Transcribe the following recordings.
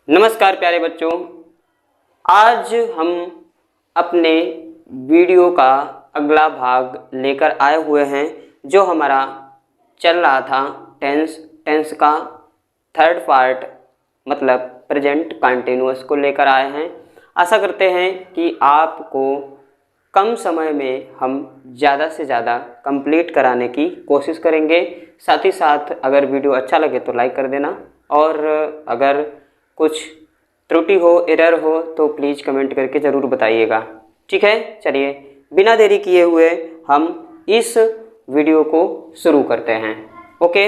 नमस्कार प्यारे बच्चों, आज हम अपने वीडियो का अगला भाग लेकर आए हुए हैं जो हमारा चल रहा था टेंस का थर्ड पार्ट मतलब प्रेजेंट कंटिन्यूअस को लेकर आए हैं। आशा करते हैं कि आपको कम समय में हम ज़्यादा से ज़्यादा कंप्लीट कराने की कोशिश करेंगे। साथ ही साथ अगर वीडियो अच्छा लगे तो लाइक कर देना और अगर कुछ त्रुटि हो, एरर हो तो प्लीज़ कमेंट करके ज़रूर बताइएगा। ठीक है, चलिए बिना देरी किए हुए हम इस वीडियो को शुरू करते हैं। ओके,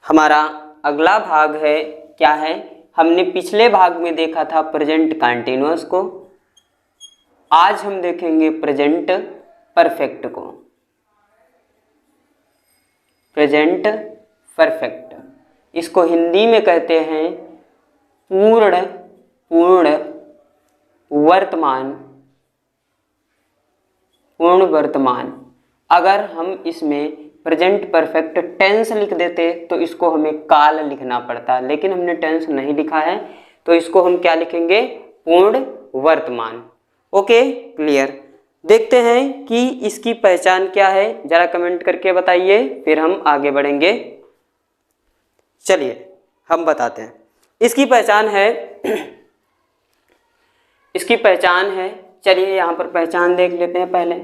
हमारा अगला भाग है क्या है, हमने पिछले भाग में देखा था प्रेजेंट कंटिन्यूअस को, आज हम देखेंगे प्रेजेंट परफेक्ट को। प्रेजेंट परफेक्ट, इसको हिंदी में कहते हैं पूर्ण वर्तमान, पूर्ण वर्तमान। अगर हम इसमें प्रेजेंट परफेक्ट टेंस लिख देते तो इसको हमें काल लिखना पड़ता, लेकिन हमने टेंस नहीं लिखा है तो इसको हम क्या लिखेंगे, पूर्ण वर्तमान। Okay, clear. देखते हैं कि इसकी पहचान क्या है, जरा कमेंट करके बताइए, फिर हम आगे बढ़ेंगे। चलिए हम बताते हैं। इसकी पहचान है इसकी पहचान है, चलिए यहाँ पर पहचान देख लेते हैं। पहले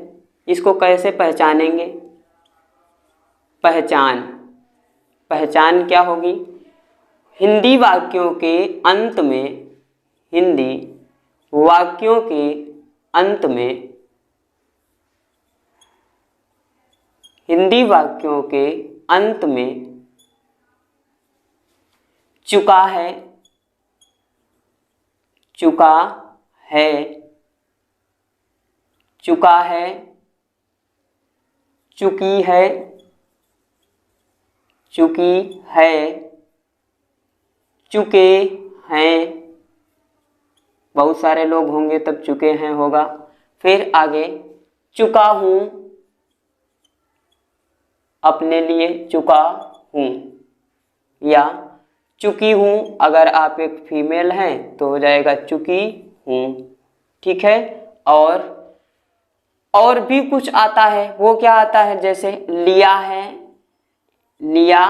इसको कैसे पहचानेंगे। पहचान क्या होगी, हिंदी वाक्यों के अंत में, हिंदी वाक्यों के अंत में, हिंदी वाक्यों के अंत में चुका है, चुका है, चुका है, चुकी है, चुकी है, चुके हैं, बहुत सारे लोग होंगे तब चुके हैं होगा। फिर आगे चुका हूँ, अपने लिए चुका हूँ, या चुकी हूँ अगर आप एक फीमेल हैं तो हो जाएगा चुकी हूँ। ठीक है, और भी कुछ आता है, वो क्या आता है, जैसे लिया है, लिया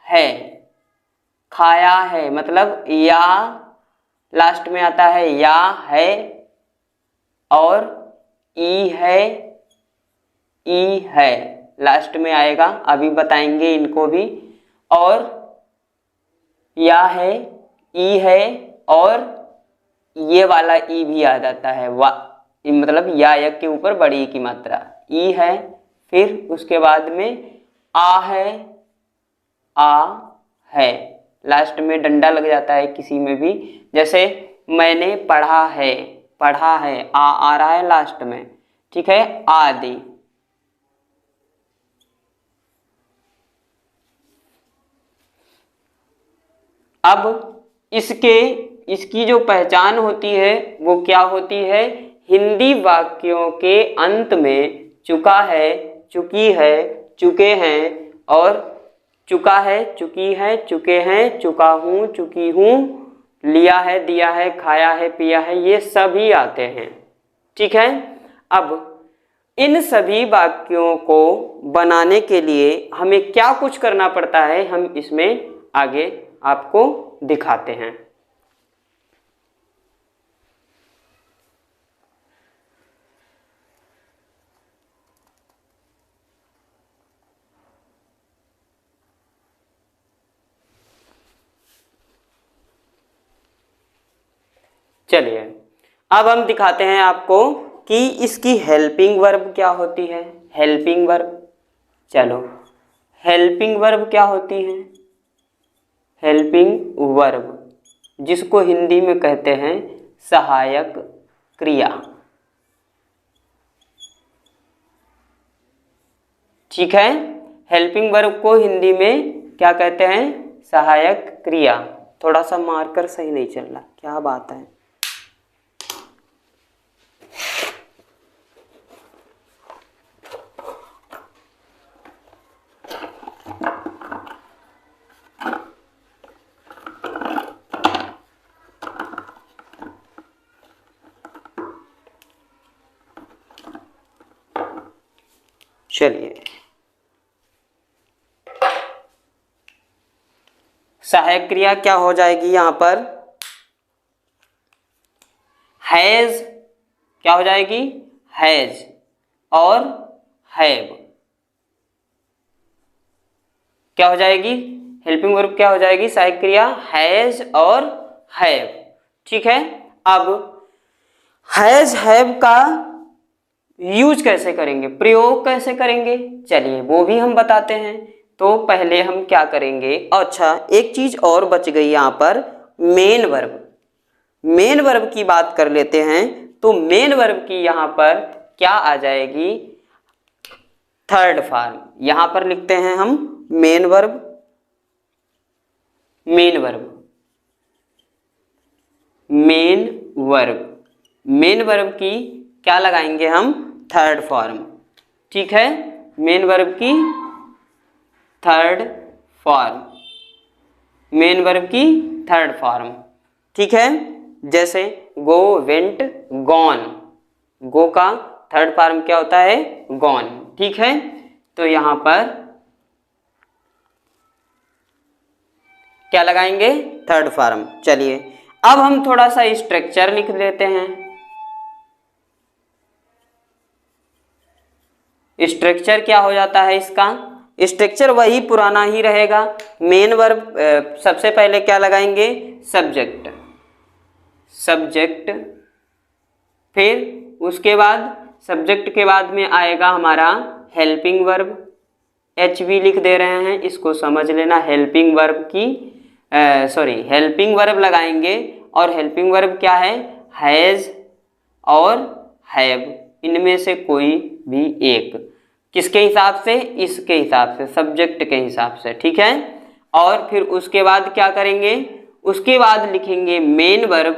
है, खाया है, मतलब या लास्ट में आता है, या है, और ई है लास्ट में आएगा, अभी बताएंगे इनको भी। और या है, ई है, और ये वाला ई भी आ जाता है, मतलब या यक के ऊपर बड़ी की मात्रा ई है। फिर उसके बाद में आ है, लास्ट में डंडा लग जाता है किसी में भी, जैसे मैंने पढ़ा है, पढ़ा है, आ रहा है लास्ट में। ठीक है, आदि। अब इसकी जो पहचान होती है वो क्या होती है, हिंदी वाक्यों के अंत में चुका है, चुकी है, चुके हैं, और चुका है, चुकी है, चुके हैं, चुका हूँ, चुकी हूँ, लिया है, दिया है, खाया है, पिया है, ये सभी आते हैं। ठीक है, अब इन सभी वाक्यों को बनाने के लिए हमें क्या कुछ करना पड़ता है, हम इसमें आगे आपको दिखाते हैं। चलिए अब हम दिखाते हैं आपको कि इसकी हेल्पिंग वर्ब क्या होती है। हेल्पिंग वर्ब, चलो हेल्पिंग वर्ब क्या होती है, हेल्पिंग वर्ब जिसको हिंदी में कहते हैं सहायक क्रिया। ठीक है, हेल्पिंग वर्ब को हिंदी में क्या कहते हैं, सहायक क्रिया। थोड़ा सा मार्कर सही नहीं चल रहा, क्या बात है। चलिए, सहायक क्रिया क्या हो जाएगी यहाँ पर? हैज क्या हो जाएगी? हैज और हैव क्या हो जाएगी? हेल्पिंग वर्ब क्या हो जाएगी? सहायक क्रिया हैज और हैव। ठीक है, अब हैज हैव का यूज कैसे करेंगे, प्रयोग कैसे करेंगे, चलिए वो भी हम बताते हैं। तो पहले हम क्या करेंगे, अच्छा एक चीज और बच गई यहाँ पर, मेन वर्ब। मेन वर्ब की बात कर लेते हैं। तो मेन वर्ब की यहाँ पर क्या आ जाएगी? Third form. यहां पर लिखते हैं हम main verb, main verb, main verb. Main verb की क्या लगाएंगे हम? Third form. ठीक है, मेन वर्ब की थर्ड फॉर्म, मेन वर्ब की थर्ड फॉर्म। ठीक है, जैसे गो, वेंट, गॉन। गो का थर्ड फॉर्म क्या होता है? गॉन। ठीक है, तो यहां पर क्या लगाएंगे? Third form. चलिए अब हम थोड़ा सा स्ट्रक्चर लिख लेते हैं। स्ट्रक्चर क्या हो जाता है इसका? स्ट्रक्चर वही पुराना ही रहेगा। मेन वर्ब सबसे पहले क्या लगाएंगे? सब्जेक्ट, सब्जेक्ट, फिर उसके बाद सब्जेक्ट के बाद में आएगा हमारा हेल्पिंग वर्ब। एच भी लिख दे रहे हैं, इसको समझ लेना। हेल्पिंग वर्ब की हेल्पिंग वर्ब लगाएंगे, और हेल्पिंग वर्ब क्या है? हैज और हैव, इनमें से कोई भी एक। किसके हिसाब से? इसके हिसाब से, सब्जेक्ट के हिसाब से। ठीक है, और फिर उसके बाद क्या करेंगे? उसके बाद लिखेंगे main verb,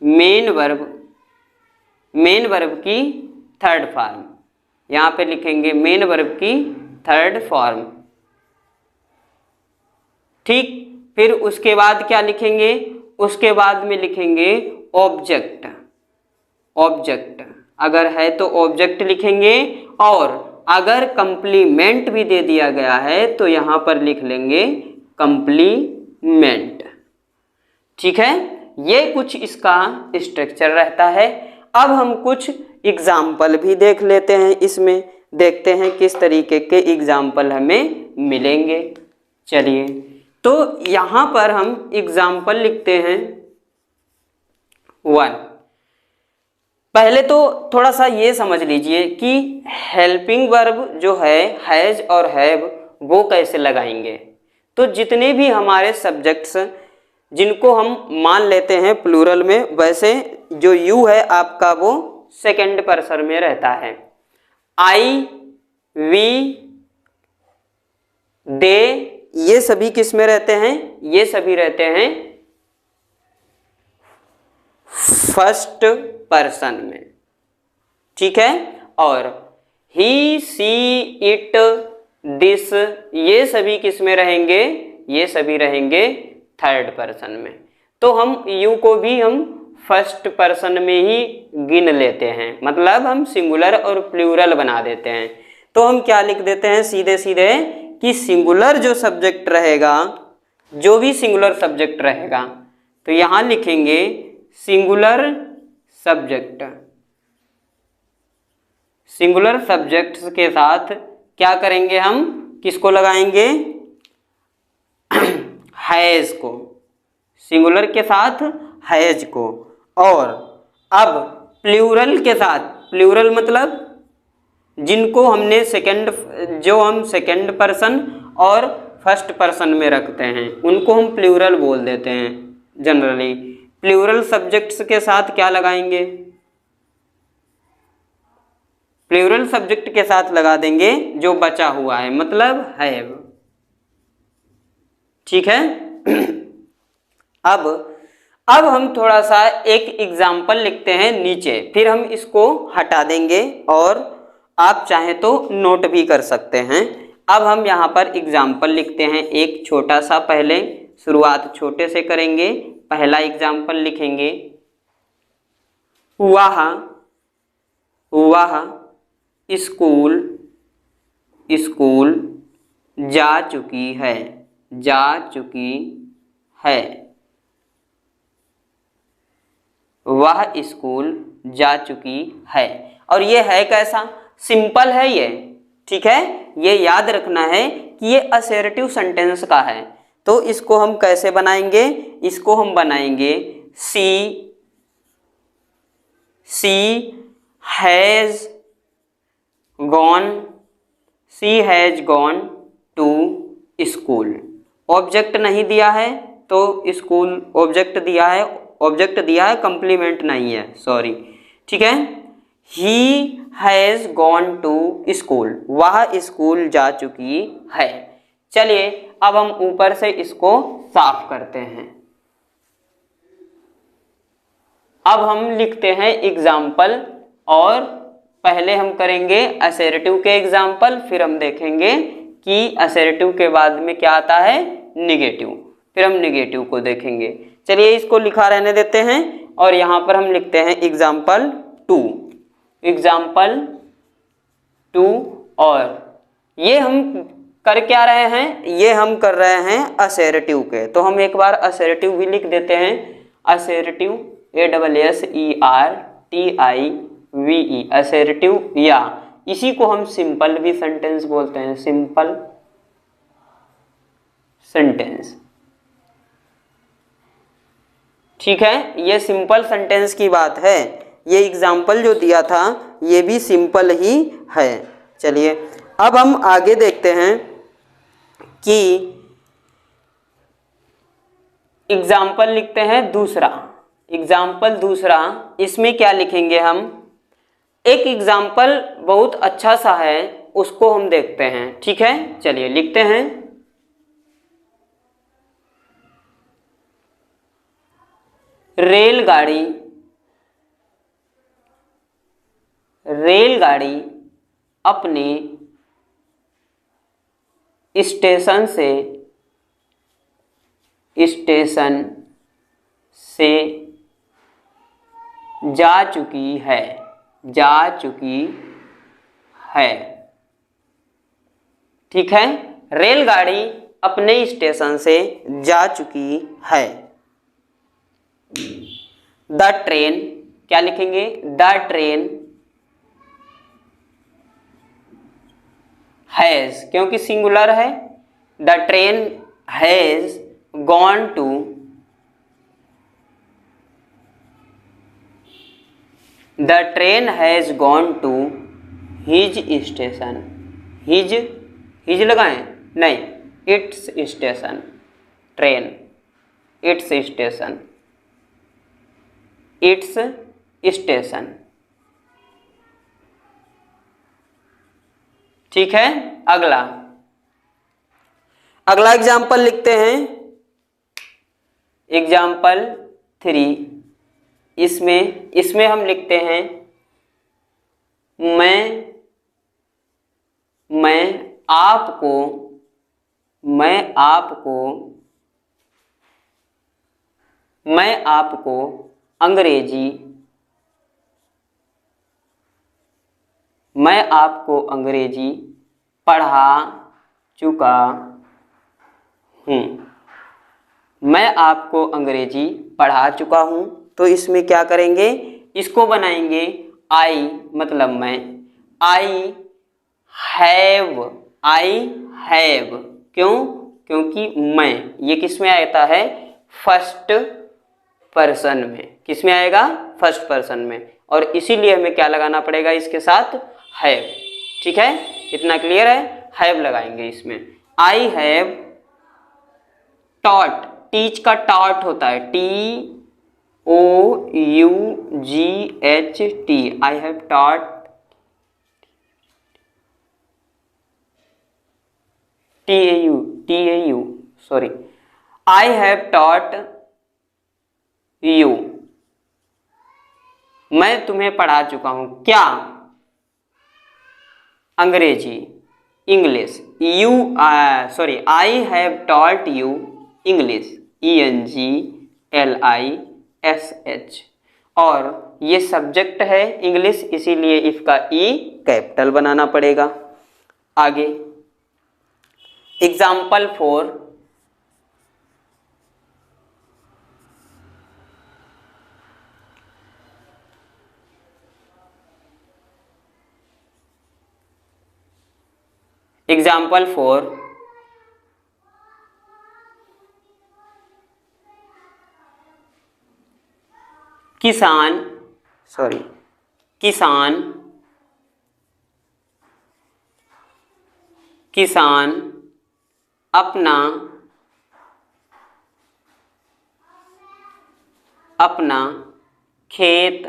main verb, main verb की थर्ड फॉर्म। यहां पे लिखेंगे मेन वर्ब की थर्ड फॉर्म। ठीक, फिर उसके बाद क्या लिखेंगे? उसके बाद में लिखेंगे ऑब्जेक्ट। ऑब्जेक्ट अगर है तो ऑब्जेक्ट लिखेंगे, और अगर कंप्लीमेंट भी दे दिया गया है तो यहां पर लिख लेंगे कंप्लीमेंट। ठीक है, ये कुछ इसका स्ट्रक्चर रहता है। अब हम कुछ एग्जाम्पल भी देख लेते हैं, इसमें देखते हैं किस तरीके के एग्जाम्पल हमें मिलेंगे। चलिए, तो यहां पर हम एग्जाम्पल लिखते हैं 1। पहले तो थोड़ा सा ये समझ लीजिए कि हेल्पिंग वर्ब जो है हैज और हैव, वो कैसे लगाएंगे। तो जितने भी हमारे सब्जेक्ट्स जिनको हम मान लेते हैं प्लूरल में, वैसे जो यू है आपका वो सेकंड पर्सन में रहता है। आई, वी, दे, ये सभी किस में रहते हैं? ये सभी रहते हैं फर्स्ट पर्सन में। ठीक है, और ही, सी, इट, दिस, ये सभी किस में रहेंगे? ये सभी रहेंगे थर्ड पर्सन में। तो हम यू को भी हम फर्स्ट पर्सन में ही गिन लेते हैं, मतलब हम सिंगुलर और प्लूरल बना देते हैं। तो हम क्या लिख देते हैं सीधे सीधे कि सिंगुलर जो सब्जेक्ट रहेगा, जो भी सिंगुलर सब्जेक्ट रहेगा, तो यहां लिखेंगे सिंगुलर सब्जेक्ट। सिंगुलर सब्जेक्ट्स के साथ क्या करेंगे? हम किसको लगाएंगे? हैज को, सिंगुलर के साथ हैज को। और अब प्लूरल के साथ, प्लूरल मतलब जिनको हमने सेकंड, जो हम सेकंड पर्सन और फर्स्ट पर्सन में रखते हैं, उनको हम प्लूरल बोल देते हैं जनरली। प्लूरल सब्जेक्ट्स के साथ क्या लगाएंगे? प्लूरल सब्जेक्ट के साथ लगा देंगे जो बचा हुआ है, मतलब हैव। ठीक है, अब हम थोड़ा सा एक एग्जाम्पल लिखते हैं नीचे, फिर हम इसको हटा देंगे और आप चाहें तो नोट भी कर सकते हैं। अब हम यहाँ पर एग्जाम्पल लिखते हैं एक छोटा सा। पहले शुरुआत छोटे से करेंगे। पहला एग्जाम्पल लिखेंगे वाह, वाह, स्कूल स्कूल जा चुकी है, जा चुकी है। वह स्कूल जा चुकी है। और ये है कैसा? सिंपल है ये, ठीक है। ये याद रखना है कि ये असर्टिव सेंटेंस का है। तो इसको हम कैसे बनाएंगे? इसको हम बनाएंगे she has gone to school. Object नहीं दिया है तो स्कूल ऑब्जेक्ट दिया है, कंप्लीमेंट नहीं है, सॉरी, ठीक है। He has gone to school, वह स्कूल जा चुकी है। चलिए अब हम ऊपर से इसको साफ करते हैं। अब हम लिखते हैं एग्जाम्पल, और पहले हम करेंगे असर्टिव के एग्जाम्पल, फिर हम देखेंगे कि असर्टिव के बाद में क्या आता है, निगेटिव, फिर हम निगेटिव को देखेंगे। चलिए इसको लिखा रहने देते हैं और यहाँ पर हम लिखते हैं एग्जाम्पल 2। और ये हम कर क्या रहे हैं? ये हम कर रहे हैं असर्टिव के। तो हम एक बार असर्टिव भी लिख देते हैं। असर्टिव ASSERTIVE, असर्टिव, या इसी को हम सिंपल भी सेंटेंस बोलते हैं, सिंपल सेंटेंस, ठीक है। ये सिंपल सेंटेंस की बात है। ये एग्जाम्पल जो दिया था ये भी सिंपल ही है। चलिए अब हम आगे देखते हैं कि एग्जाम्पल लिखते हैं दूसरा। एग्जाम्पल दूसरा, इसमें क्या लिखेंगे हम? एक एग्जाम्पल बहुत अच्छा सा है, उसको हम देखते हैं, ठीक है। चलिए लिखते हैं। रेलगाड़ी अपने स्टेशन से जा चुकी है, ठीक है। रेलगाड़ी अपने स्टेशन से जा चुकी है। द ट्रेन, क्या लिखेंगे? द ट्रेन हैज, क्योंकि सिंगुलर है। The train has gone to his station. His लगाएं? नहीं, its station. Train its station, ठीक है। अगला एग्जाम्पल लिखते हैं, एग्जाम्पल 3। इसमें हम लिखते हैं मैं आपको अंग्रेजी पढ़ा चुका हूँ। मैं आपको अंग्रेजी पढ़ा चुका हूँ। तो इसमें क्या करेंगे? इसको बनाएंगे आई, मतलब मैं। आई हैव, क्यों? क्योंकि मैं, ये किस में आता है? फर्स्ट पर्सन में। किस में आएगा? फर्स्ट पर्सन में। और इसीलिए हमें क्या लगाना पड़ेगा इसके साथ? हैव, ठीक है। इतना क्लियर है? हैव लगाएंगे इसमें। आई हैव टॉट, टीच का टॉट होता है, TOUGHT, I have taught, TAU, sorry, I have taught you, मैं तुम्हें पढ़ा चुका हूं। क्या? अंग्रेजी, English. I have taught you English, ENGLISH। और ये सब्जेक्ट है इंग्लिश, इसीलिए इसका ई कैपिटल बनाना पड़ेगा। आगे एग्जाम्पल 4, एग्जाम्पल 4, किसान अपना खेत,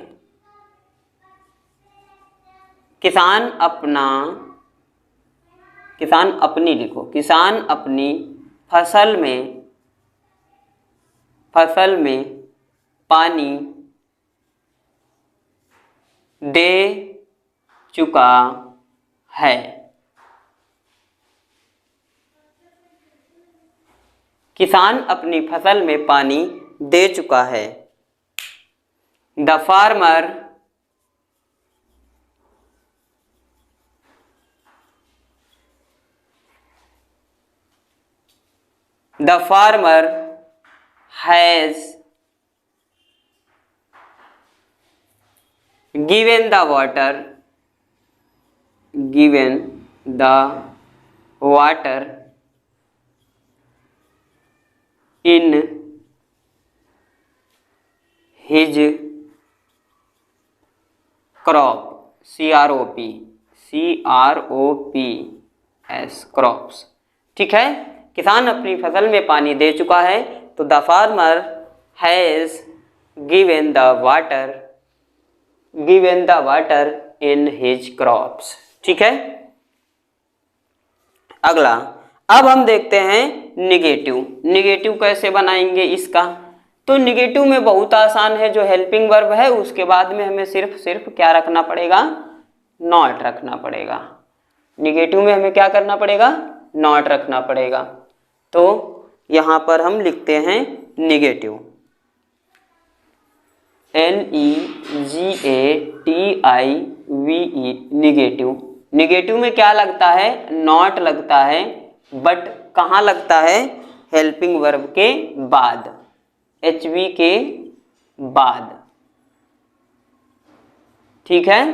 किसान अपनी फसल में पानी दे चुका है। किसान अपनी फसल में पानी दे चुका है। The farmer has given the water in his crop, crops। ठीक है, किसान अपनी फसल में पानी दे चुका है, तो the farmer has given the water in his crops. ठीक है, अगला अब हम देखते हैं निगेटिव कैसे बनाएंगे इसका। तो निगेटिव में बहुत आसान है, जो हेल्पिंग वर्ब है उसके बाद में हमें सिर्फ क्या रखना पड़ेगा, नॉट रखना पड़ेगा। निगेटिव में हमें क्या करना पड़ेगा, नॉट रखना पड़ेगा। तो यहां पर हम लिखते हैं निगेटिव, NEGATIVE, निगेटिव में क्या लगता है, नॉट लगता है, बट कहाँ लगता है, हेल्पिंग वर्ब के बाद, HV के बाद। ठीक है,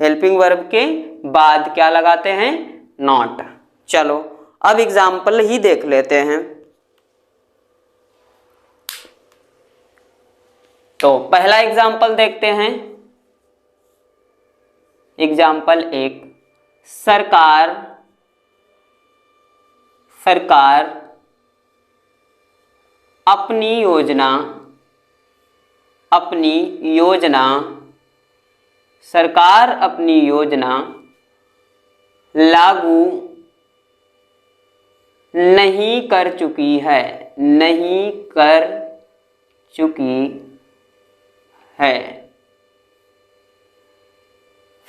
हेल्पिंग वर्ब के बाद क्या लगाते हैं, नॉट। चलो अब एग्जाम्पल ही देख लेते हैं। तो पहला एग्जाम्पल देखते हैं, एग्जाम्पल 1, सरकार अपनी योजना लागू नहीं कर चुकी है,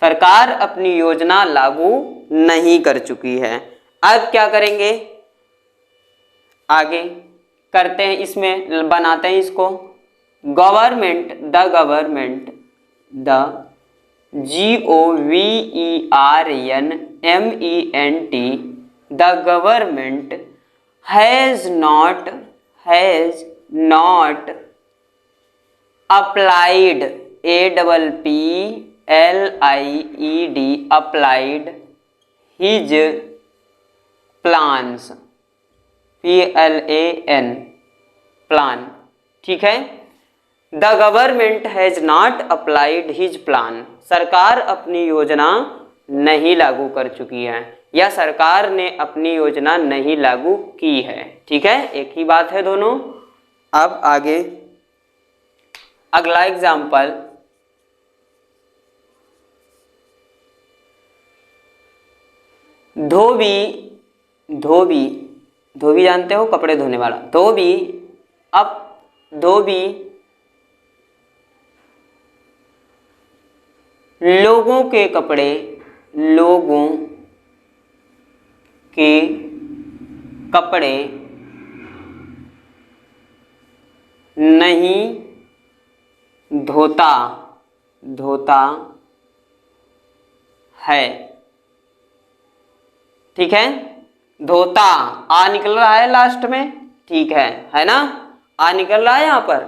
सरकार अपनी योजना लागू नहीं कर चुकी है। अब क्या करेंगे, आगे करते हैं, इसमें बनाते हैं इसको, government, the GOVERNMENT, the government has not applied, APPLIED, applied his plans, PLAN, plan। ठीक है, the government has not applied his plan, सरकार अपनी योजना नहीं लागू कर चुकी है, या सरकार ने अपनी योजना नहीं लागू की है। ठीक है, एक ही बात है दोनों। अब आगे अगला एग्जाम्पल, धोबी जानते हो, कपड़े धोने वाला, धोबी लोगों के कपड़े नहीं धोता, धोता है। ठीक है, धोता, आ निकल रहा है लास्ट में, ठीक है ना, आ निकल रहा है यहां पर,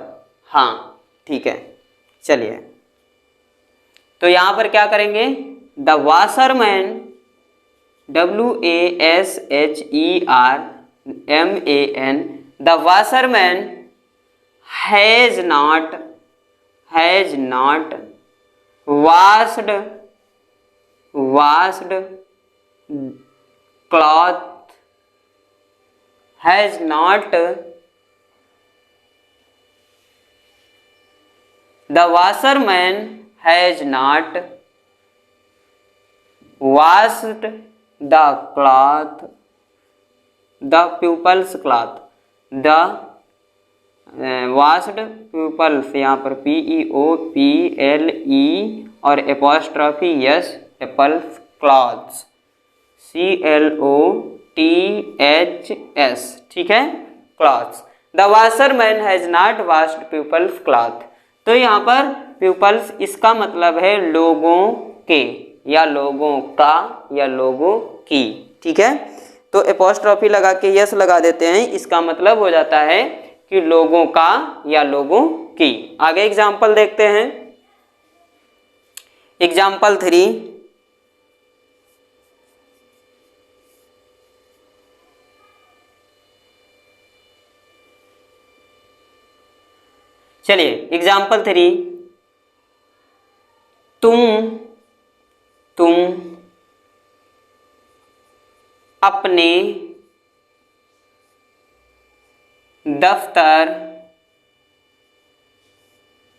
हाँ ठीक है। चलिए, तो यहां पर क्या करेंगे, the washerman, WASHERMAN, the washerman has not washed cloth, has not, the washerman has not washed the cloth, the pupil's cloth, the washed pupils, यहाँ पर PEOPLE और apostrophe yes, pupils cloths, CLOTHS, ठीक है, cloths, the washerman has not washed pupils cloth। तो यहाँ पर pupils इसका मतलब है लोगों के, या लोगों का, या लोगों की, ठीक है। तो एपोस्ट्रॉफी लगा के यस लगा देते हैं, इसका मतलब हो जाता है कि लोगों का या लोगों की। आगे एग्जाम्पल देखते हैं, एग्जाम्पल 3, चलिए एग्जाम्पल 3, तुम अपने दफ्तर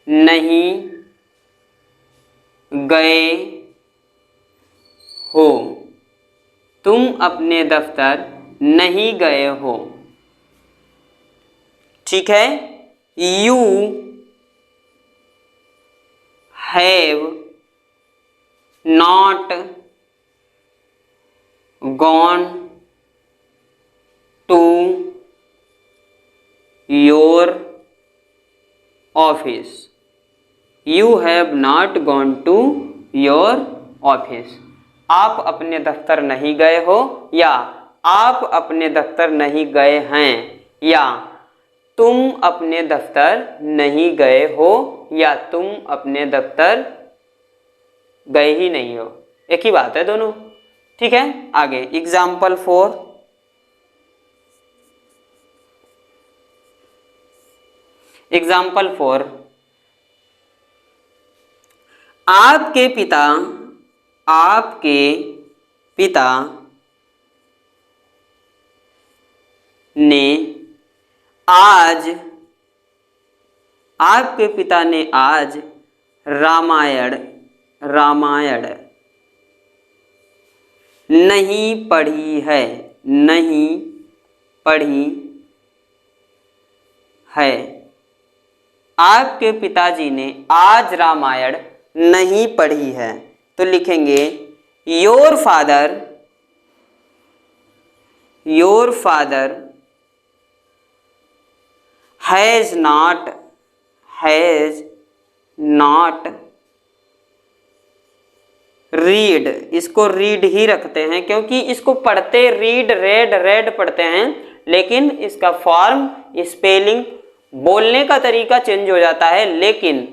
नहीं गए हो, तुम अपने दफ्तर नहीं गए हो, ठीक है। You have not gone to your office, you have not gone to your office, आप अपने दफ्तर नहीं गए हो, या आप अपने दफ्तर नहीं गए हैं, या तुम अपने दफ्तर नहीं गए हो, या तुम अपने दफ्तर गए ही नहीं हो, एक ही बात है दोनों, ठीक है। आगे एग्जाम्पल 4, एग्जाम्पल 4, आपके पिता ने आज, आपके पिता ने आज रामायण नहीं पढ़ी है, नहीं पढ़ी है, आपके पिताजी ने आज रामायण नहीं पढ़ी है। तो लिखेंगे your father has not read, इसको रीड ही रखते हैं क्योंकि इसको पढ़ते रीड रेड पढ़ते हैं, लेकिन इसका फॉर्म, स्पेलिंग, बोलने का तरीका चेंज हो जाता है, लेकिन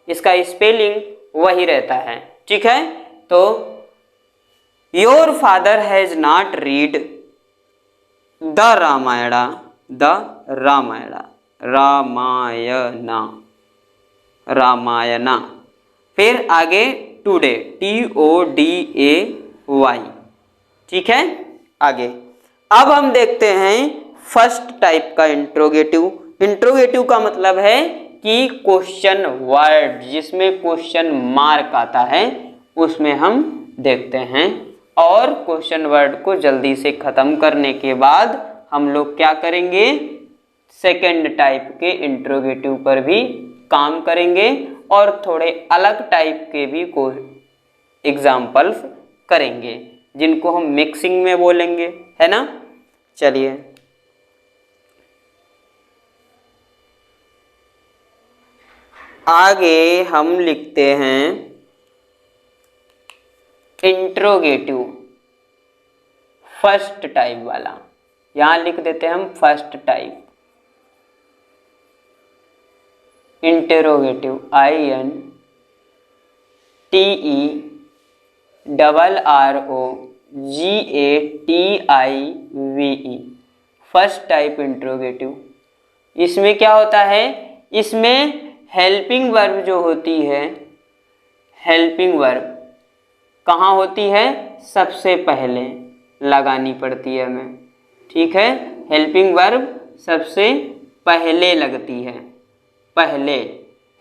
इसका स्पेलिंग वही रहता है, ठीक है। तो your father has not read the Ramayana, फिर आगे टुडे, TODAY, ठीक है। आगे अब हम देखते हैं फर्स्ट टाइप का इंट्रोगेटिव। इंट्रोगेटिव का मतलब है कि क्वेश्चन वर्ड, जिसमें क्वेश्चन मार्क आता है, उसमें हम देखते हैं। और क्वेश्चन वर्ड को जल्दी से खत्म करने के बाद हम लोग क्या करेंगे, सेकेंड टाइप के इंट्रोगेटिव पर भी काम करेंगे और थोड़े अलग टाइप के भी एग्जाम्पल्स करेंगे, जिनको हम मिक्सिंग में बोलेंगे, है ना। चलिए आगे हम लिखते हैं इंट्रोगेटिव, फर्स्ट टाइप वाला। यहां लिख देते हैं हम first type, interrogative, INTERROGATIVE, first type interrogative. इसमें क्या होता है, इसमें हेल्पिंग वर्ब जो होती है, हेल्पिंग वर्ब कहाँ होती है, सबसे पहले लगानी पड़ती है हमें। ठीक है, हेल्पिंग वर्ब सबसे पहले लगती है, पहले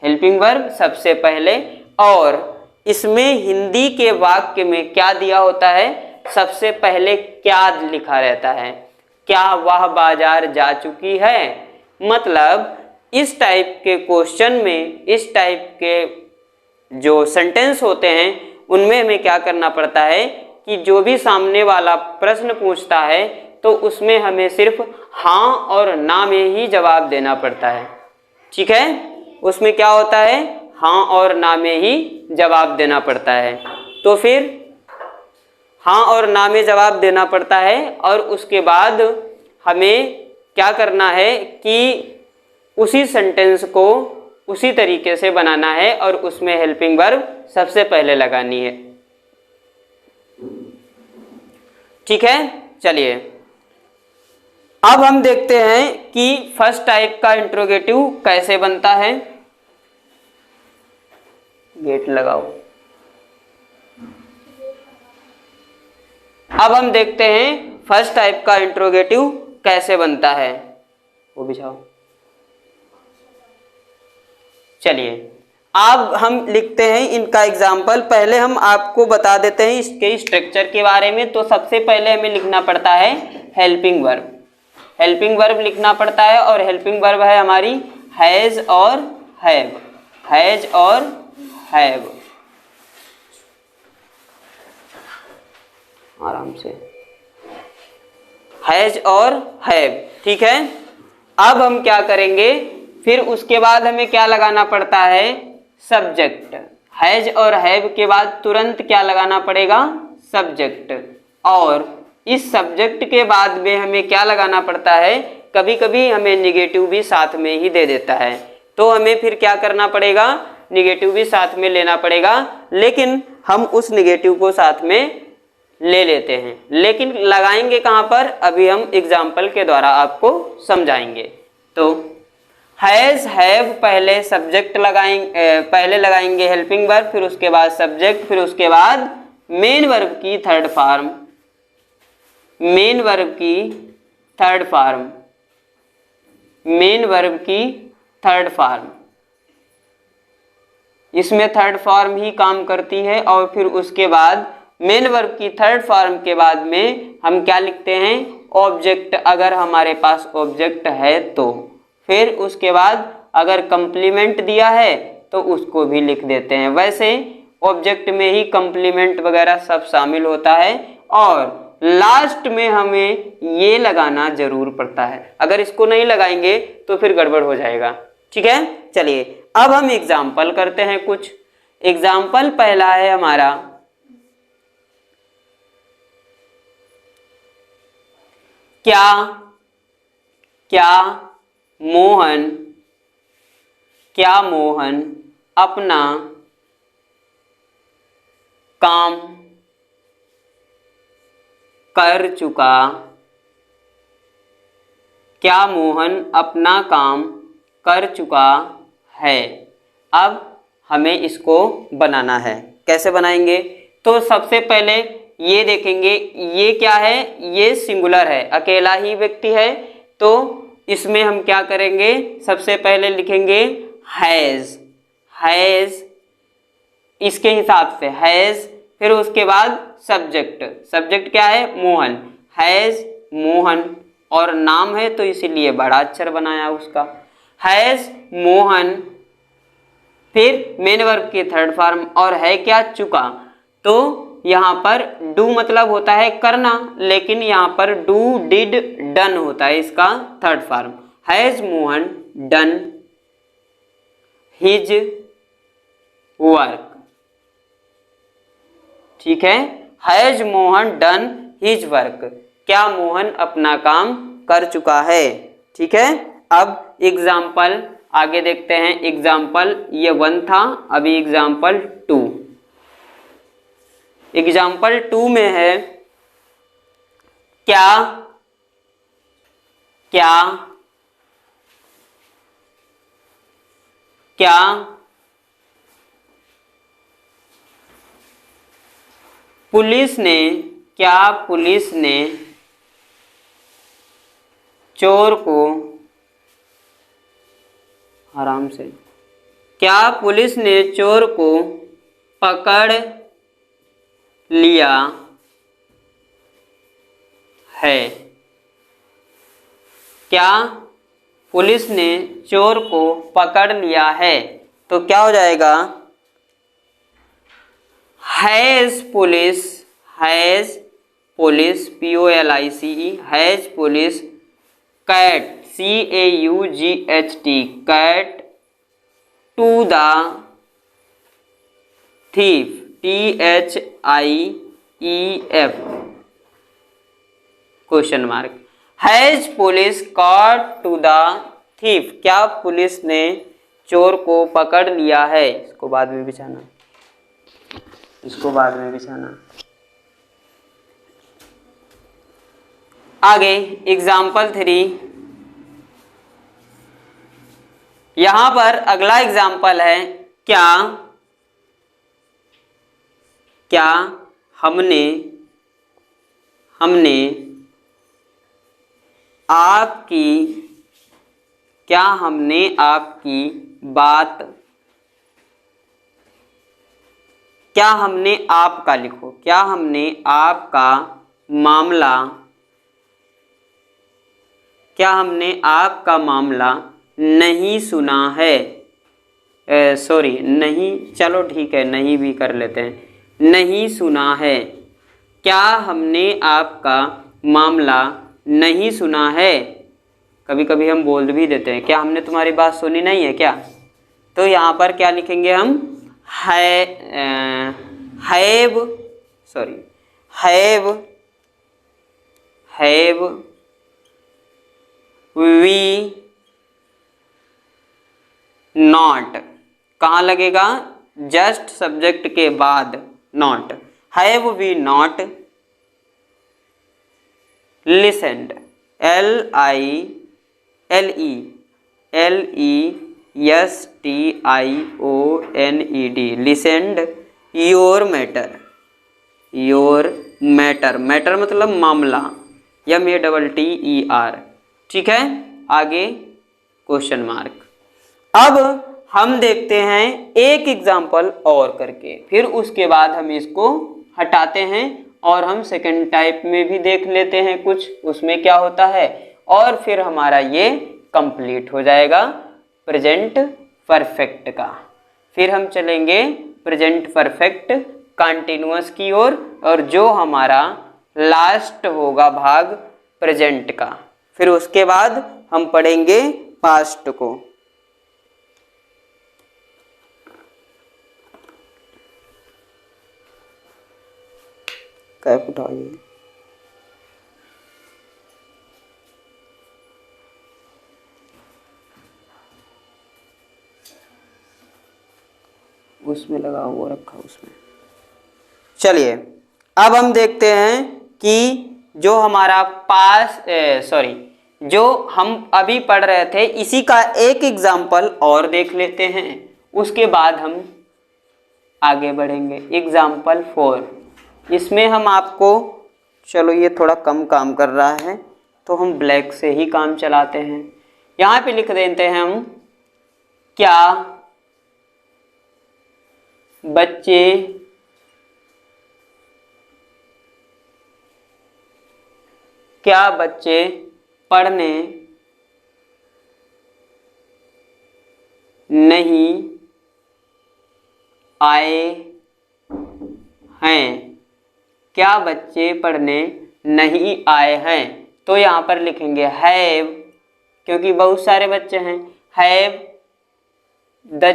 हेल्पिंग वर्ब सबसे पहले। और इसमें हिंदी के वाक्य में क्या दिया होता है, सबसे पहले क्या लिखा रहता है, क्या वह बाजार जा चुकी है। मतलब इस टाइप के क्वेश्चन में, इस टाइप के जो सेंटेंस होते हैं उनमें हमें क्या करना पड़ता है कि जो भी सामने वाला प्रश्न पूछता है तो उसमें हमें सिर्फ हाँ और ना में ही जवाब देना पड़ता है। ठीक है, उसमें क्या होता है, हाँ और ना में ही जवाब देना पड़ता है। तो फिर हाँ और ना में जवाब देना पड़ता है और उसके बाद हमें क्या करना है कि उसी सेंटेंस को उसी तरीके से बनाना है और उसमें हेल्पिंग वर्ब सबसे पहले लगानी है। ठीक है, चलिए अब हम देखते हैं कि फर्स्ट टाइप का इंट्रोगेटिव कैसे बनता है। गेट लगाओ। अब हम देखते हैं फर्स्ट टाइप का इंट्रोगेटिव कैसे बनता है, वो बिछाओ। चलिए अब हम लिखते हैं इनका एग्जाम्पल। पहले हम आपको बता देते हैं इसके स्ट्रक्चर के बारे में। तो सबसे पहले हमें लिखना पड़ता है हेल्पिंग वर्ब, हेल्पिंग वर्ब लिखना पड़ता है और हेल्पिंग वर्ब है हमारी हैज और हैव, हैज और हैव। आराम से, हैज और हैव। ठीक है, अब हम क्या करेंगे, फिर उसके बाद हमें क्या लगाना पड़ता है, सब्जेक्ट। हैज और हैव के बाद तुरंत क्या लगाना पड़ेगा, सब्जेक्ट। और इस सब्जेक्ट के बाद में हमें क्या लगाना पड़ता है, कभी कभी हमें निगेटिव भी साथ में ही दे देता है, तो हमें फिर क्या करना पड़ेगा, निगेटिव भी साथ में लेना पड़ेगा। लेकिन हम उस निगेटिव को साथ में ले लेते हैं, लेकिन लगाएंगे कहाँ पर, अभी हम एग्जाम्पल के द्वारा आपको समझाएंगे। तो हैज हैव पहले सब्जेक्ट लगाएंगे, पहले लगाएंगे हेल्पिंग वर्ब, फिर उसके बाद सब्जेक्ट, फिर उसके बाद मेन वर्ब की थर्ड फॉर्म, मेन वर्ब की थर्ड फॉर्म, मेन वर्ब की थर्ड फॉर्म। इसमें थर्ड फॉर्म ही काम करती है। और फिर उसके बाद मेन वर्ब की थर्ड फॉर्म के बाद में हम क्या लिखते हैं, ऑब्जेक्ट। अगर हमारे पास ऑब्जेक्ट है तो फिर उसके बाद अगर कंप्लीमेंट दिया है तो उसको भी लिख देते हैं। वैसे ऑब्जेक्ट में ही कंप्लीमेंट वगैरह सब शामिल होता है और लास्ट में हमें ये लगाना जरूर पड़ता है। अगर इसको नहीं लगाएंगे तो फिर गड़बड़ हो जाएगा। ठीक है, चलिए अब हम एग्जाम्पल करते हैं कुछ। एग्जाम्पल पहला है हमारा, क्या क्या मोहन, क्या मोहन अपना काम कर चुका, क्या मोहन अपना काम कर चुका है। अब हमें इसको बनाना है, कैसे बनाएंगे, तो सबसे पहले ये देखेंगे, ये क्या है, ये सिंगुलर है, अकेला ही व्यक्ति है। तो इसमें हम क्या करेंगे, सबसे पहले लिखेंगे हैज, हैज इसके हिसाब से हैज, फिर उसके बाद सब्जेक्ट, सब्जेक्ट क्या है, मोहन, हैज मोहन, और नाम है तो इसीलिए बड़ा अक्षर बनाया उसका, हैज मोहन। फिर मेन वर्ब की थर्ड फॉर्म और है क्या, चुका। तो यहाँ पर डू मतलब होता है करना, लेकिन यहाँ पर डू डिड डन होता है इसका third form. Has Mohan done his work. ठीक है, has Mohan done his work, क्या मोहन अपना काम कर चुका है। ठीक है, अब एग्जाम्पल आगे देखते हैं। एग्जाम्पल ये 1 था, अभी एग्जाम्पल 2। एग्जाम्पल 2 में है क्या क्या क्या पुलिस ने चोर को, आराम से, क्या पुलिस ने चोर को पकड़ लिया है। क्या पुलिस ने चोर को पकड़ लिया है, तो क्या हो जाएगा, has police POLICE has police caught CAUGHT caught to the thief THIEF question mark. Has police caught to the thief, क्या पुलिस ने चोर को पकड़ लिया है। इसको बाद में बिछाना, आगे एग्जाम्पल 3। यहां पर अगला एग्जाम्पल है क्या हमने आपका मामला नहीं सुना है। चलो ठीक है, नहीं भी कर लेते हैं, नहीं सुना है। क्या हमने आपका मामला नहीं सुना है। कभी कभी हम बोल भी देते हैं, क्या हमने तुम्हारी बात सुनी नहीं है क्या। तो यहाँ पर क्या लिखेंगे हम, हैव वी नॉट, कहाँ लगेगा, जस्ट सब्जेक्ट के बाद not. Have we not listened LISTIONED listened your matter मतलब मामला, MATTER। ठीक है, आगे क्वेश्चन मार्क। अब हम देखते हैं एक एग्जाम्पल और करके, फिर उसके बाद हम इसको हटाते हैं और हम सेकंड टाइप में भी देख लेते हैं कुछ उसमें क्या होता है, और फिर हमारा ये कंप्लीट हो जाएगा प्रेजेंट परफेक्ट का। फिर हम चलेंगे प्रेजेंट परफेक्ट कंटिन्यूअस की ओर, और जो हमारा लास्ट होगा भाग प्रेजेंट का, फिर उसके बाद हम पढ़ेंगे पास्ट को। कैप उठाइए। उसमें लगा वो रखा उसमें। चलिए अब हम देखते हैं कि जो हमारा जो हम अभी पढ़ रहे थे इसी का एक एग्जाम्पल और देख लेते हैं, उसके बाद हम आगे बढ़ेंगे। एग्जाम्पल 4, इसमें हम आपको, चलो ये थोड़ा कम काम कर रहा है तो हम ब्लैक से ही काम चलाते हैं। यहाँ पे लिख देते हैं हम, क्या बच्चे पढ़ने नहीं आए हैं। क्या बच्चे पढ़ने नहीं आए हैं, तो यहाँ पर लिखेंगे हैव, क्योंकि बहुत सारे बच्चे हैं। Have the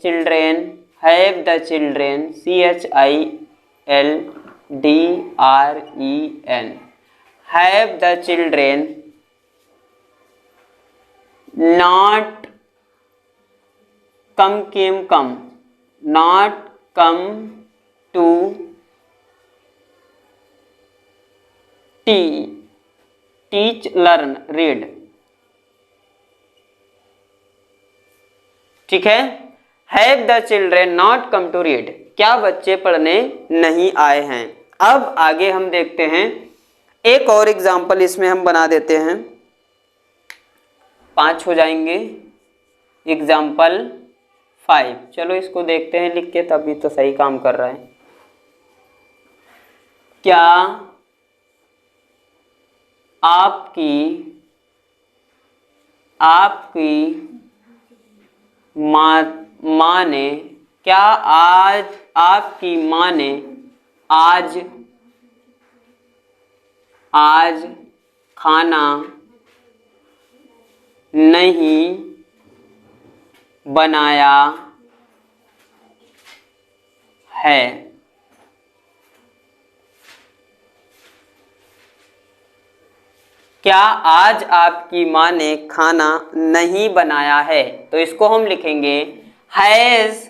children, have the children, CHILDREN, have the children not come came come, not come to teach learn read. ठीक है, have the children not come to read, क्या बच्चे पढ़ने नहीं आए हैं। अब आगे हम देखते हैं, एक और एग्जाम्पल इसमें हम बना देते हैं, 5 हो जाएंगे। एग्जाम्पल 5, चलो इसको देखते हैं लिख के, तभी तो सही काम कर रहा है। क्या आपकी माँ ने, क्या आज आपकी माँ ने आज खाना नहीं बनाया है। क्या आज आपकी माँ ने खाना नहीं बनाया है, तो इसको हम लिखेंगे has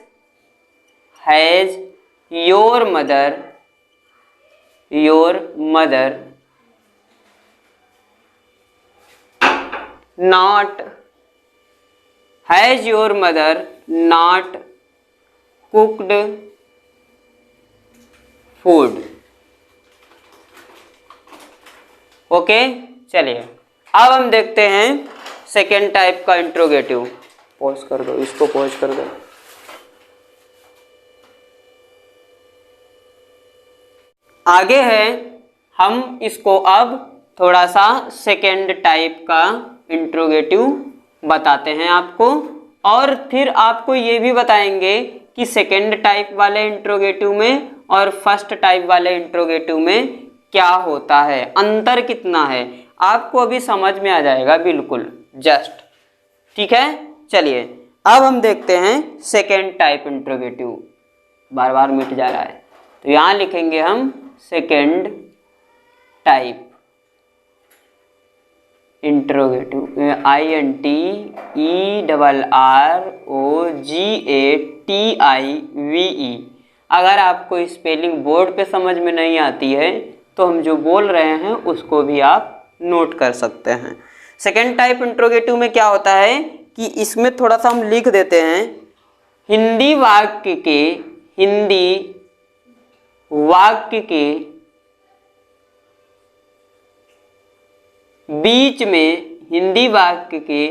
your mother not, has your mother not cooked food. Okay, चलिए अब हम देखते हैं सेकेंड टाइप का इंट्रोगेटिव। पॉज कर दो, इसको पॉज कर दो। आगे है, हम इसको अब थोड़ा सा सेकेंड टाइप का इंट्रोगेटिव बताते हैं आपको, और फिर आपको ये भी बताएंगे कि सेकेंड टाइप वाले इंट्रोगेटिव में और फर्स्ट टाइप वाले इंट्रोगेटिव में क्या होता है, अंतर कितना है, आपको अभी समझ में आ जाएगा बिल्कुल जस्ट। ठीक है, चलिए अब हम देखते हैं सेकेंड टाइप इंट्रोगेटिव। बार बार मिट जा रहा है, तो यहाँ लिखेंगे हम सेकेंड टाइप इंट्रोगेटिव, INTERROGATIVE। अगर आपको स्पेलिंग बोर्ड पे समझ में नहीं आती है तो हम जो बोल रहे हैं उसको भी आप नोट कर सकते हैं। सेकेंड टाइप इंट्रोगेटिव में क्या होता है कि इसमें थोड़ा सा हम लिख देते हैं, हिंदी वाक्य के बीच में, हिंदी वाक्य के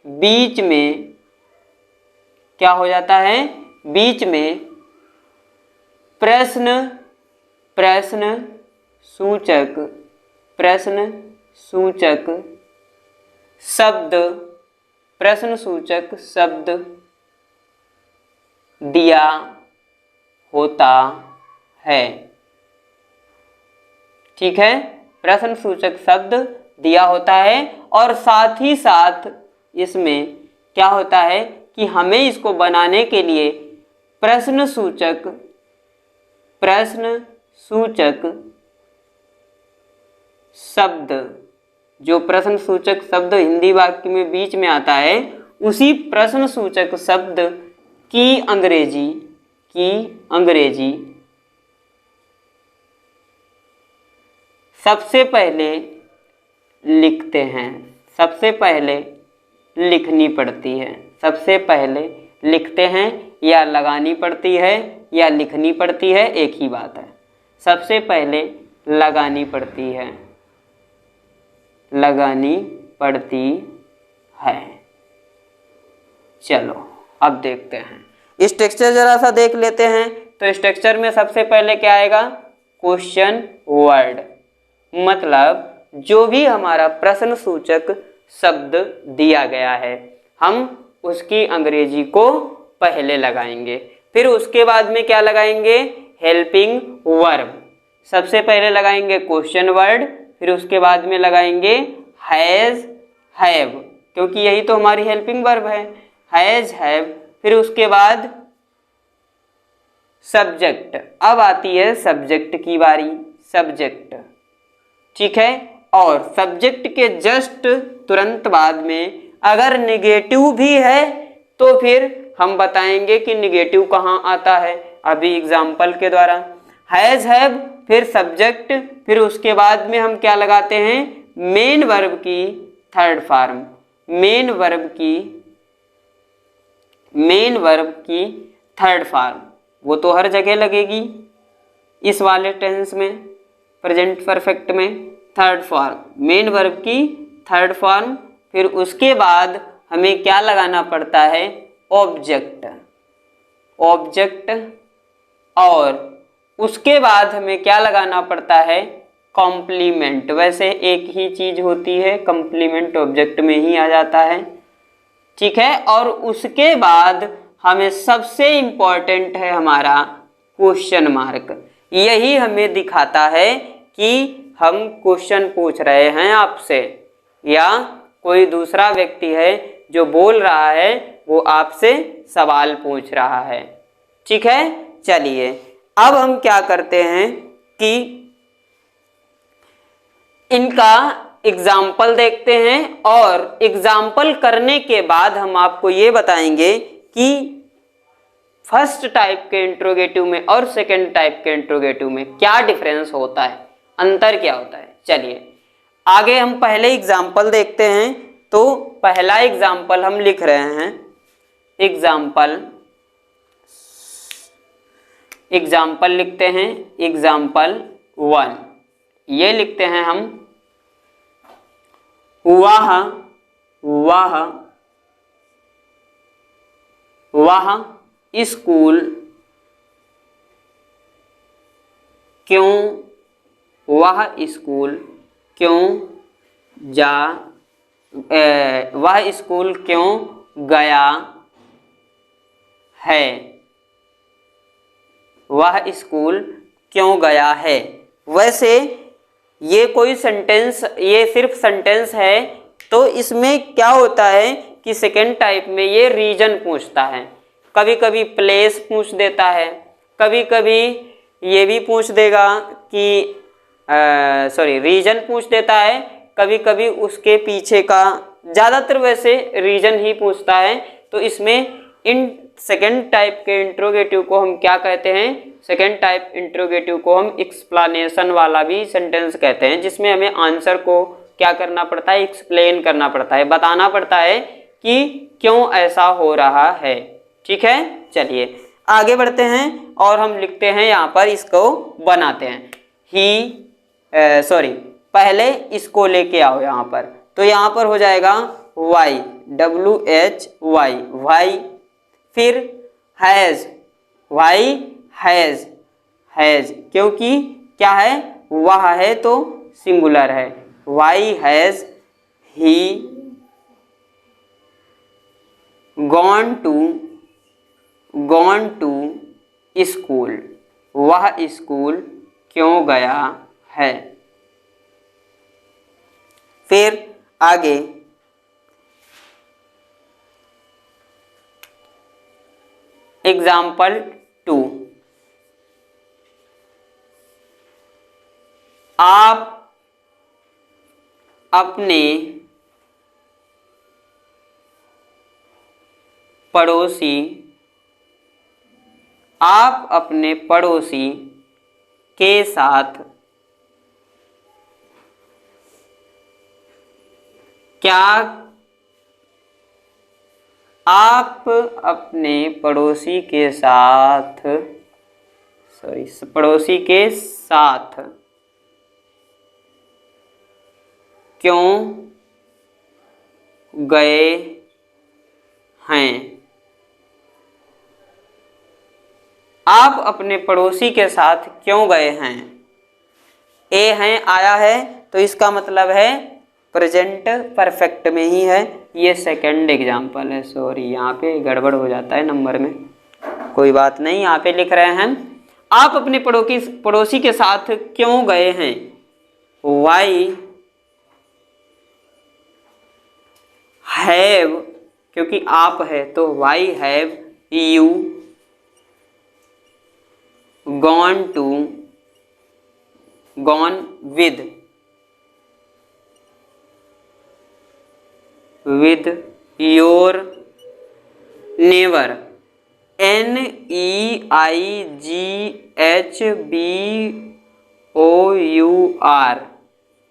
बीच में क्या हो जाता है, बीच में प्रश्न सूचक शब्द दिया होता है। ठीक है, प्रश्न सूचक शब्द दिया होता है, और साथ ही साथ इसमें क्या होता है कि हमें इसको बनाने के लिए प्रश्न सूचक शब्द, जो प्रश्न सूचक शब्द हिंदी वाक्य में बीच में आता है, उसी प्रश्न सूचक शब्द की अंग्रेजी सबसे पहले लिखते हैं, सबसे पहले लिखनी पड़ती है। सबसे पहले लिखते हैं या लगानी पड़ती है या लिखनी पड़ती है, एक ही बात है। सबसे पहले लगानी पड़ती है, चलो अब देखते हैं स्ट्रक्चर, जरा सा देख लेते हैं। तो स्ट्रक्चर में सबसे पहले क्या आएगा, क्वेश्चन वर्ड, मतलब जो भी हमारा प्रश्न सूचक शब्द दिया गया है हम उसकी अंग्रेजी को पहले लगाएंगे। फिर उसके बाद में क्या लगाएंगे, हेल्पिंग वर्ब। सबसे पहले लगाएंगे क्वेश्चन वर्ड, फिर उसके बाद में लगाएंगे हैज़ हैव, क्योंकि यही तो हमारी हेल्पिंग वर्ब है, हैज़ हैव। फिर उसके बाद सब्जेक्ट। अब आती है सब्जेक्ट की बारी, सब्जेक्ट, ठीक है। और सब्जेक्ट के जस्ट तुरंत बाद में अगर निगेटिव भी है तो फिर हम बताएंगे कि निगेटिव कहाँ आता है, अभी एग्जाम्पल के द्वारा। हैज, हैव, फिर सब्जेक्ट, फिर उसके बाद में हम क्या लगाते हैं, मेन वर्ब की थर्ड फॉर्म, मेन वर्ब की थर्ड फॉर्म, वो तो हर जगह लगेगी इस वाले टेंस में, प्रेजेंट परफेक्ट में थर्ड फॉर्म, मेन वर्ब की थर्ड फॉर्म। फिर उसके बाद हमें क्या लगाना पड़ता है, ऑब्जेक्ट, ऑब्जेक्ट। और उसके बाद हमें क्या लगाना पड़ता है, कॉम्प्लीमेंट। वैसे एक ही चीज होती है, कॉम्प्लीमेंट ऑब्जेक्ट में ही आ जाता है, ठीक है। और उसके बाद हमें सबसे इंपॉर्टेंट है हमारा क्वेश्चन मार्क। यही हमें दिखाता है कि हम क्वेश्चन पूछ रहे हैं आपसे, या कोई दूसरा व्यक्ति है जो बोल रहा है वो आपसे सवाल पूछ रहा है, ठीक है। चलिए अब हम क्या करते हैं कि इनका एग्जाम्पल देखते हैं, और एग्जाम्पल करने के बाद हम आपको ये बताएंगे कि फर्स्ट टाइप के इंट्रोगेटिव में और सेकंड टाइप के इंट्रोगेटिव में क्या डिफरेंस होता है, अंतर क्या होता है। चलिए आगे हम पहले एग्जाम्पल देखते हैं। तो पहला एग्जाम्पल हम लिख रहे हैं, एग्जाम्पल लिखते हैं, एग्जाम्पल 1। ये लिखते हैं हम, वह स्कूल क्यों, वह स्कूल क्यों गया है, वह स्कूल क्यों गया है। वैसे ये कोई सेंटेंस, ये सिर्फ सेंटेंस है, तो इसमें क्या होता है कि सेकेंड टाइप में ये रीजन पूछता है, कभी कभी प्लेस पूछ देता है, कभी कभी ये भी पूछ देगा कि रीजन पूछ देता है, कभी कभी उसके पीछे का, ज़्यादातर वैसे रीजन ही पूछता है। तो इसमें इन सेकेंड टाइप के इंट्रोगेटिव को हम क्या कहते हैं, सेकेंड टाइप इंट्रोगेटिव को हम एक्सप्लेनेशन वाला भी सेंटेंस कहते हैं, जिसमें हमें आंसर को क्या करना पड़ता है, एक्सप्लेन करना पड़ता है, बताना पड़ता है कि क्यों ऐसा हो रहा है, ठीक है। चलिए आगे बढ़ते हैं और हम लिखते हैं यहाँ पर, इसको बनाते हैं। पहले इसको लेके आओ यहाँ पर, तो यहाँ पर हो जाएगा वाई, वाई, फिर हैज़, वाई हैज़, क्योंकि क्या है, वह है तो सिंगुलर है, why has he gone to school, वह स्कूल क्यों गया है। फिर आगे एग्जाम्पल 2, आप अपने पड़ोसी के साथ क्या, आप अपने पड़ोसी के साथ क्यों गए हैं। आप अपने पड़ोसी के साथ क्यों गए हैं, ए हैं आया है, तो इसका मतलब है प्रेजेंट परफेक्ट में ही है। ये सेकंड एग्जाम्पल है, सॉरी यहाँ पे गड़बड़ हो जाता है नंबर में, कोई बात नहीं, यहाँ पे लिख रहे हैं आप अपने पड़ोसी के साथ क्यों गए हैं, वाई हैव, क्योंकि आप है तो why have you gone with your neighbor, neighbor,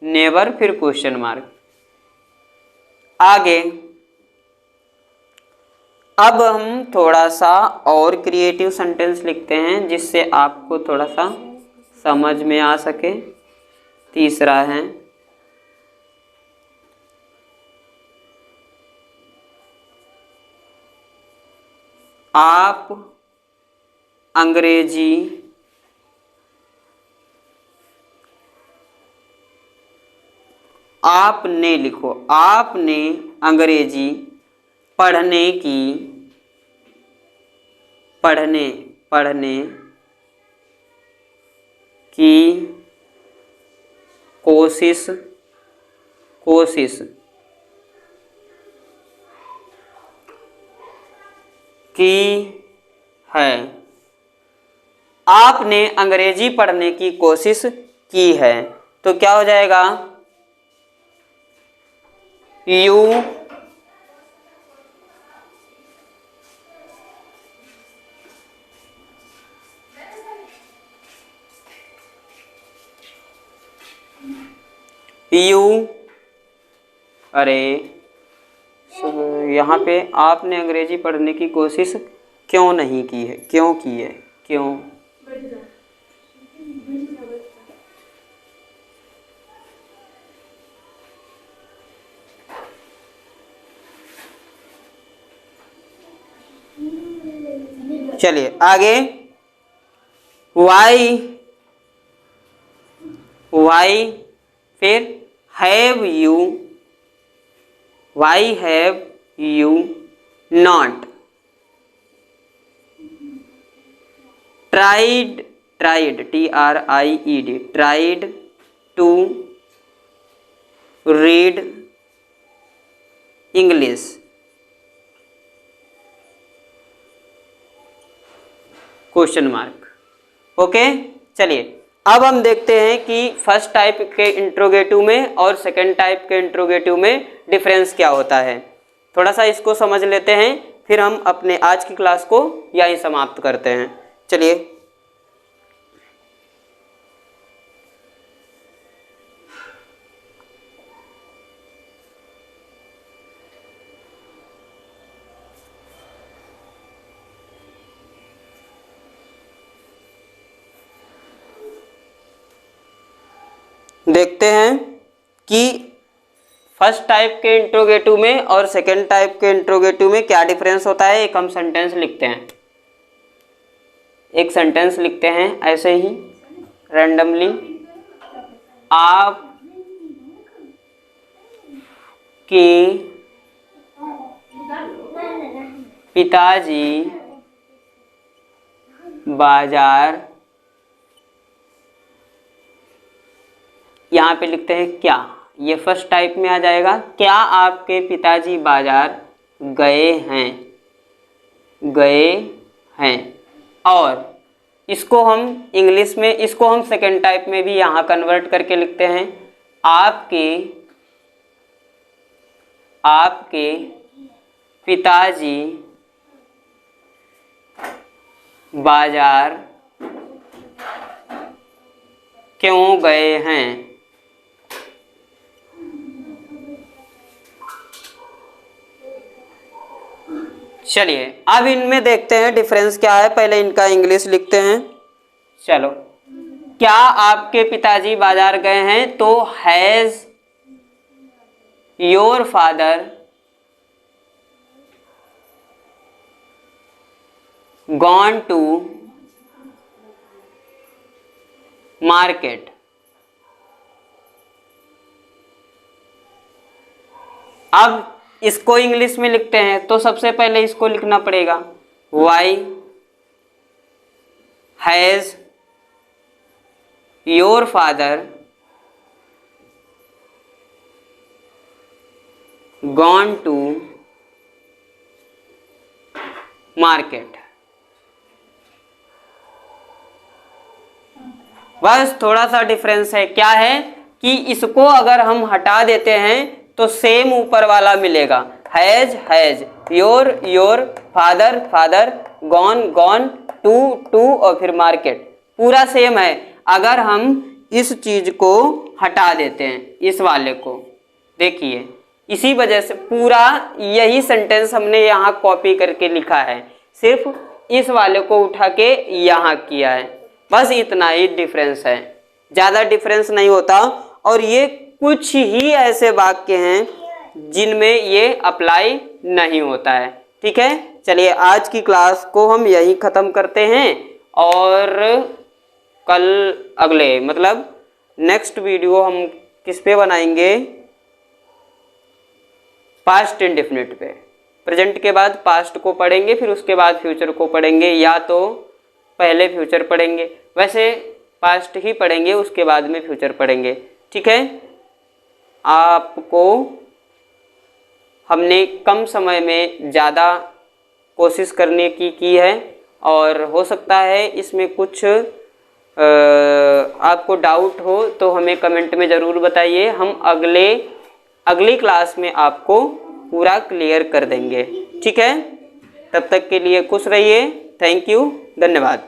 neighbour फिर क्वेश्चन मार्क। आगे अब हम थोड़ा सा और क्रिएटिव सेंटेंस लिखते हैं जिससे आपको थोड़ा सा समझ में आ सके। तीसरा है आप अंग्रेजी आपने लिखो, आपने अंग्रेजी पढ़ने की कोशिश की है। आपने अंग्रेजी पढ़ने की कोशिश की है तो क्या हो जाएगा? अरे यहाँ पे आपने अंग्रेजी पढ़ने की कोशिश क्यों नहीं की है? क्यों की है? क्यों? चलिए आगे, वाई फिर have you not tried tried to read English. Question mark. Okay, चलिए अब हम देखते हैं कि फर्स्ट टाइप के इंट्रोगेटिव में और सेकंड टाइप के इंट्रोगेटिव में डिफरेंस क्या होता है। थोड़ा सा इसको समझ लेते हैं, फिर हम अपने आज की क्लास को यहीं समाप्त करते हैं। चलिए देखते हैं कि फर्स्ट टाइप के इंट्रोगेटिव में और सेकंड टाइप के इंट्रोगेटिव में क्या डिफरेंस होता है। एक हम सेंटेंस लिखते हैं, ऐसे ही रैंडमली, आप के पिताजी बाजार, यहाँ पे लिखते हैं क्या, ये फर्स्ट टाइप में आ जाएगा। क्या आपके पिताजी बाजार गए हैं। और इसको हम इंग्लिश में, इसको हम सेकेंड टाइप में भी यहाँ कन्वर्ट करके लिखते हैं, आपके पिताजी बाजार क्यों गए हैं। चलिए अब इनमें देखते हैं डिफरेंस क्या है। पहले इनका इंग्लिश लिखते हैं। चलो, क्या आपके पिताजी बाजार गए हैं तो has your father gone to market. अब इसको इंग्लिश में लिखते हैं तो सबसे पहले इसको लिखना पड़ेगा, why has your father gone to market. बस थोड़ा सा डिफरेंस है, क्या है कि इसको अगर हम हटा देते हैं तो सेम ऊपर वाला मिलेगा, has has, your, father father, gone, to और फिर मार्केट, पूरा सेम है। अगर हम इस चीज को हटा देते हैं, इस वाले को, देखिए इसी वजह से पूरा यही सेंटेंस हमने यहाँ कॉपी करके लिखा है, सिर्फ इस वाले को उठा के यहाँ किया है, बस इतना ही डिफरेंस है, ज़्यादा डिफरेंस नहीं होता। और ये कुछ ही ऐसे वाक्य हैं जिनमें ये अप्लाई नहीं होता है। ठीक है, चलिए आज की क्लास को हम यहीं ख़त्म करते हैं और कल अगले मतलब नेक्स्ट वीडियो हम किस पे बनाएंगे, पास्ट इंडेफिनिट पे। प्रेजेंट के बाद पास्ट को पढ़ेंगे, फिर उसके बाद फ्यूचर को पढ़ेंगे, या तो पहले फ्यूचर पढ़ेंगे, वैसे पास्ट ही पढ़ेंगे उसके बाद में फ्यूचर पढ़ेंगे। ठीक है, आपको हमने कम समय में ज़्यादा कोशिश करने की है और हो सकता है इसमें कुछ आपको डाउट हो तो हमें कमेंट में ज़रूर बताइए, हम अगली क्लास में आपको पूरा क्लियर कर देंगे। ठीक है, तब तक के लिए खुश रहिए। थैंक यू, धन्यवाद।